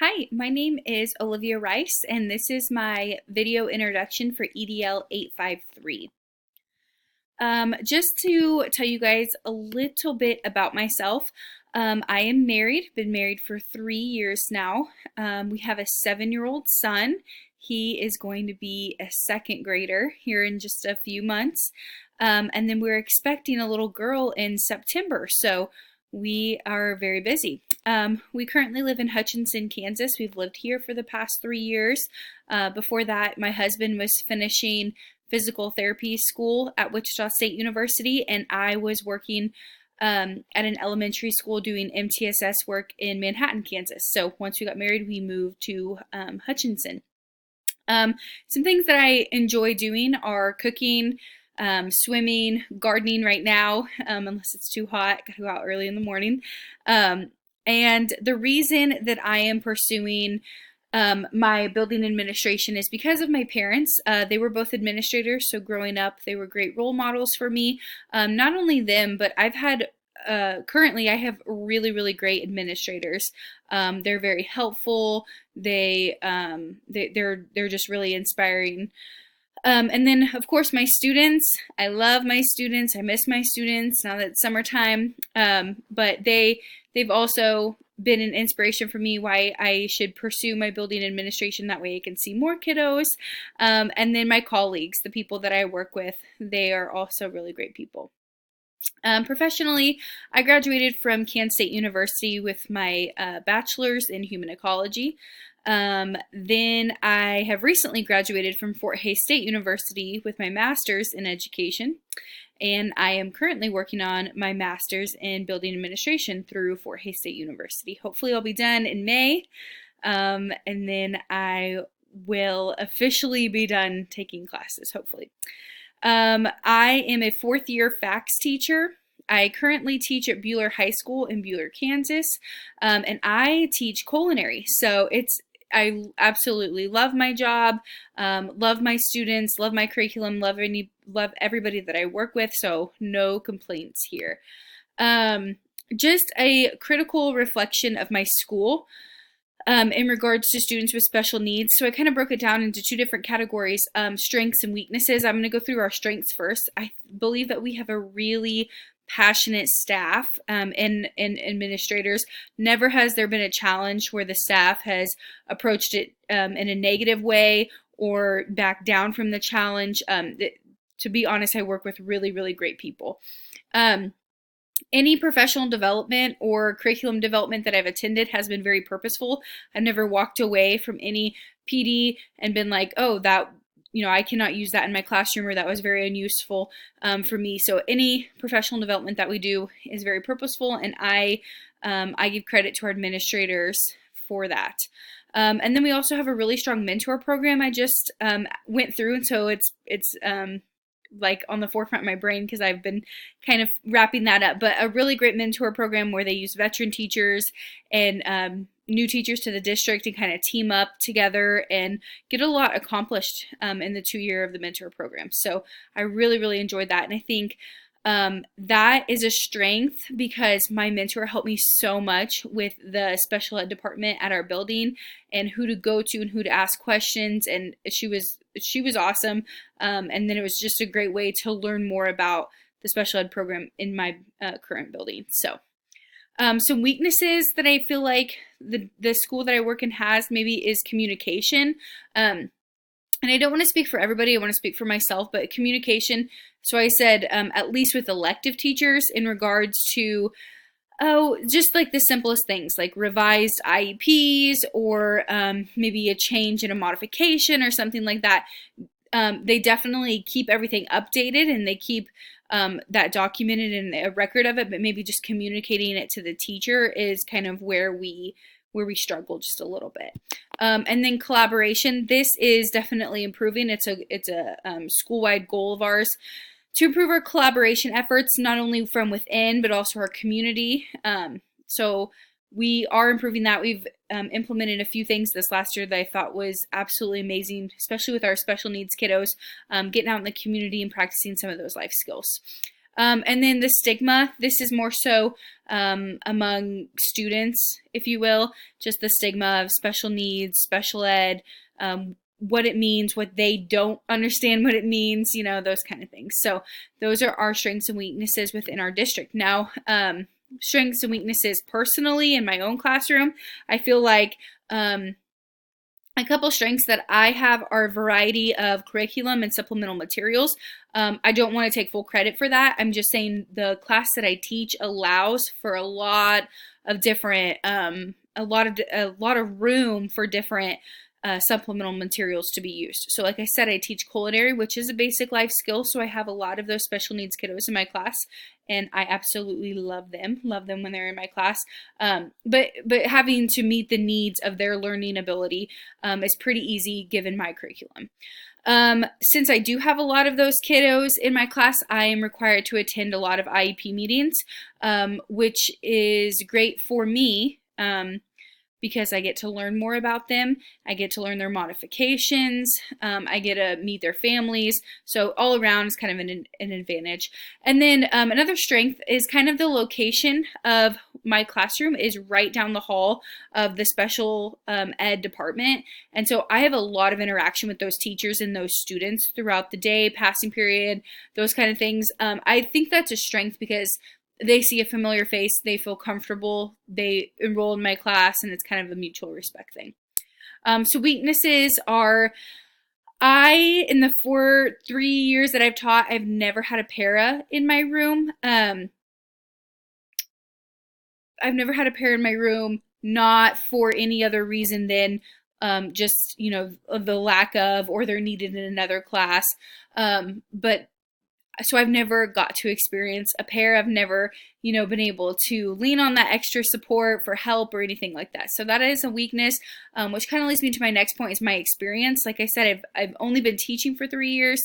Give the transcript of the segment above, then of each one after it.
Hi, my name is Olivia Rice, and this is my video introduction for EDL 853. Just to tell you guys a little bit about myself, I am married, been married for 3 years now. We have a 7-year-old son. He is going to be a second grader here in just a few months. And then we're expecting a little girl in September, so we are very busy. We currently live in Hutchinson, Kansas. We've lived here for the past 3 years. Before that, my husband was finishing physical therapy school at Wichita State University, and I was working at an elementary school doing MTSS work in Manhattan, Kansas. So once we got married, we moved to Hutchinson. Some things that I enjoy doing are cooking, swimming, gardening right now, unless it's too hot. Gotta go out early in the morning. And the reason that I am pursuing my building administration is because of my parents. They were both administrators, so growing up, they were great role models for me. Not only them, but I've had currently I have really, really great administrators. They're very helpful. They're just really inspiring. And then, of course, my students. I love my students. I miss my students now that it's summertime. But they've also been an inspiration for me why I should pursue my building administration. That way I can see more kiddos. And then my colleagues, the people that I work with, they are also really great people. Professionally, I graduated from Kansas State University with my bachelor's in human ecology. Then I have recently graduated from Fort Hays State University with my master's in education, and I am currently working on my master's in building administration through Fort Hays State University. Hopefully I'll be done in May, and then I will officially be done taking classes, hopefully. I am a fourth-year FACS teacher. I currently teach at Buhler High School in Buhler, Kansas, and I teach culinary. So I absolutely love my job, love my students, love my curriculum, love everybody that I work with, so no complaints here. Just a critical reflection of my school in regards to students with special needs. So I kind of broke it down into two different categories, strengths and weaknesses. I'm going to go through our strengths first. I believe that we have a really passionate staff and administrators. Never has there been a challenge where the staff has approached it in a negative way or backed down from the challenge. To be honest, I work with really, really great people. Any professional development or curriculum development that I've attended has been very purposeful. I've never walked away from any PD and been like, oh, that, I cannot use that in my classroom, or that was very unuseful for me. So any professional development that we do is very purposeful, and I give credit to our administrators for that. And then we also have a really strong mentor program I just went through, and so it's like on the forefront of my brain because I've been kind of wrapping that up. But a really great mentor program where they use veteran teachers and new teachers to the district and kind of team up together and get a lot accomplished in the 2 year of the mentor program. So I really, really enjoyed that. And I think that is a strength because my mentor helped me so much with the special ed department at our building and who to go to and who to ask questions. And she was awesome. And then it was just a great way to learn more about the special ed program in my current building. So some weaknesses that I feel like the school that I work in has maybe is communication. And I don't want to speak for everybody. I want to speak for myself, but communication. So I said, at least with elective teachers in regards to, just like the simplest things like revised IEPs or maybe a change in a modification or something like that. They definitely keep everything updated and they keep that documented and a record of it, but maybe just communicating it to the teacher is kind of where we struggle just a little bit. And then collaboration. This is definitely improving. It's a school-wide goal of ours to improve our collaboration efforts, not only from within, but also our community. So we are improving that. We've implemented a few things this last year that I thought was absolutely amazing, especially with our special needs kiddos, getting out in the community and practicing some of those life skills. And then the stigma, this is more so among students, if you will, just the stigma of special needs, special ed, what it means, what they don't understand what it means, those kind of things. So those are our strengths and weaknesses within our district. Now, strengths and weaknesses personally in my own classroom, I feel like a couple strengths that I have are a variety of curriculum and supplemental materials. I don't want to take full credit for that. I'm just saying the class that I teach allows for a lot of different, a lot of room for different supplemental materials to be used. So like I said, I teach culinary, which is a basic life skill. So I have a lot of those special needs kiddos in my class, and I absolutely love them when they're in my class. But having to meet the needs of their learning ability is pretty easy given my curriculum. Since I do have a lot of those kiddos in my class, I am required to attend a lot of IEP meetings, which is great for me. Because I get to learn more about them. I get to learn their modifications. I get to meet their families. So all around is kind of an advantage. And then another strength is kind of the location of my classroom is right down the hall of the special ed department. And so I have a lot of interaction with those teachers and those students throughout the day, passing period, those kind of things. I think that's a strength because they see a familiar face, they feel comfortable, they enroll in my class, and it's kind of a mutual respect thing. So weaknesses are, in the 3 years that I've taught, I've never had a para in my room. I've never had a para in my room, not for any other reason than just, the lack of, or they're needed in another class. So I've never got to experience a pair. I've never, been able to lean on that extra support for help or anything like that. So that is a weakness, which kind of leads me to my next point is my experience. Like I said, I've only been teaching for 3 years.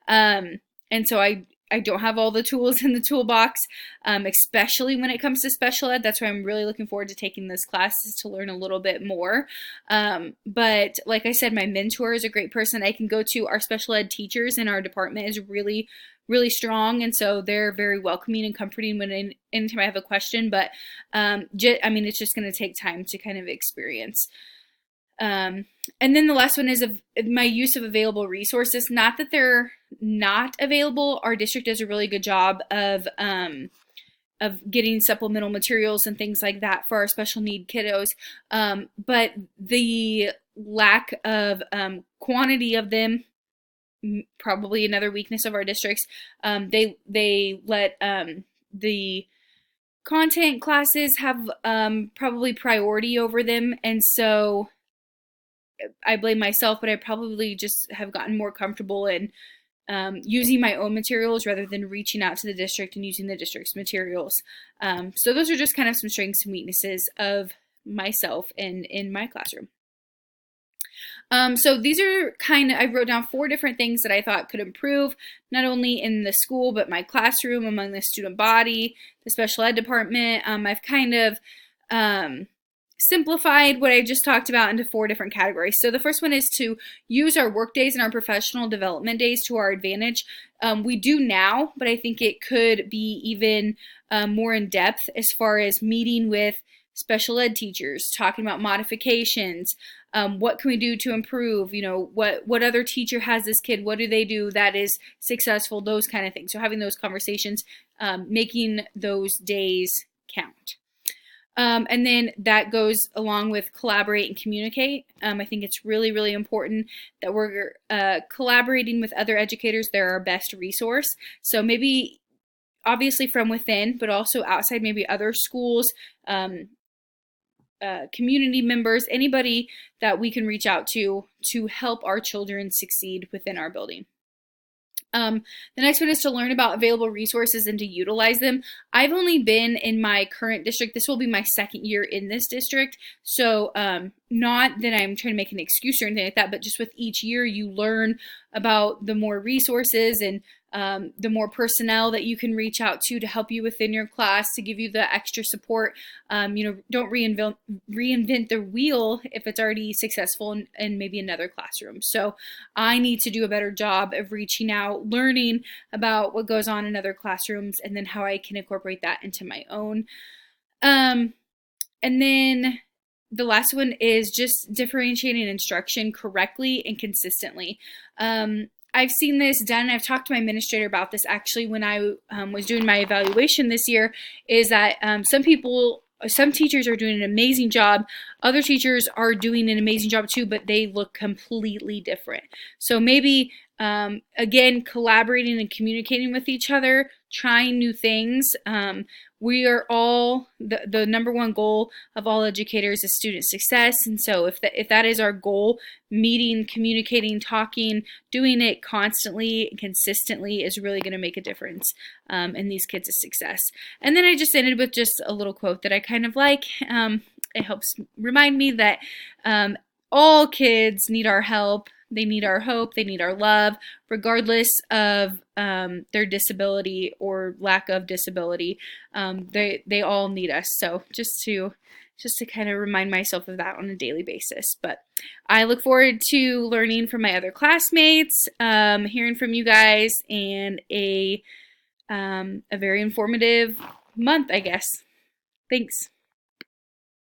And so I don't have all the tools in the toolbox, especially when it comes to special ed. That's why I'm really looking forward to taking this classes to learn a little bit more. But like I said, my mentor is a great person I can go to. Our special ed teachers in our department is really, really strong, and so they're very welcoming and comforting anytime I have a question. But it's just going to take time to kind of experience. And then the last one is my use of available resources. Not that they're not available. Our district does a really good job of getting supplemental materials and things like that for our special need kiddos. But the lack of quantity of them, probably another weakness of our districts. They let the content classes have probably priority over them, and so I blame myself, but I probably just have gotten more comfortable in using my own materials rather than reaching out to the district and using the district's materials. So those are just kind of some strengths and weaknesses of myself and in my classroom. So these are I wrote down 4 different things that I thought could improve, not only in the school, but my classroom, among the student body, the special ed department. I've kind of simplified what I just talked about into 4 different categories. So the first one is to use our work days and our professional development days to our advantage. We do now, but I think it could be even more in depth as far as meeting with special ed teachers, talking about modifications, what can we do to improve, what other teacher has this kid, what do they do that is successful, those kind of things. So having those conversations, making those days count. And then that goes along with collaborate and communicate. I think it's really, really important that we're collaborating with other educators. They're our best resource. So maybe obviously from within, but also outside, maybe other schools, community members, anybody that we can reach out to help our children succeed within our building. The next one is to learn about available resources and to utilize them. I've only been in my current district. This will be my 2nd year in this district. So not that I'm trying to make an excuse or anything like that, but just with each year you learn about the more resources and the more personnel that you can reach out to help you within your class to give you the extra support. Don't reinvent the wheel if it's already successful in maybe another classroom. So I need to do a better job of reaching out, learning about what goes on in other classrooms, and then how I can incorporate that into my own. And then the last one is just differentiating instruction correctly and consistently. I've seen this done. I've talked to my administrator about this actually when I was doing my evaluation this year, is that some teachers are doing an amazing job. Other teachers are doing an amazing job too, but they look completely different. So maybe, again, collaborating and communicating with each other, trying new things. We are all, the number one goal of all educators is student success. And so if that is our goal, meeting, communicating, talking, doing it constantly and consistently is really going to make a difference in these kids' success. And then I just ended with just a little quote that I kind of like. It helps remind me that all kids need our help. They need our hope. They need our love, regardless of their disability or lack of disability. They all need us. So just to kind of remind myself of that on a daily basis. But I look forward to learning from my other classmates, hearing from you guys, and a very informative month, I guess. Thanks.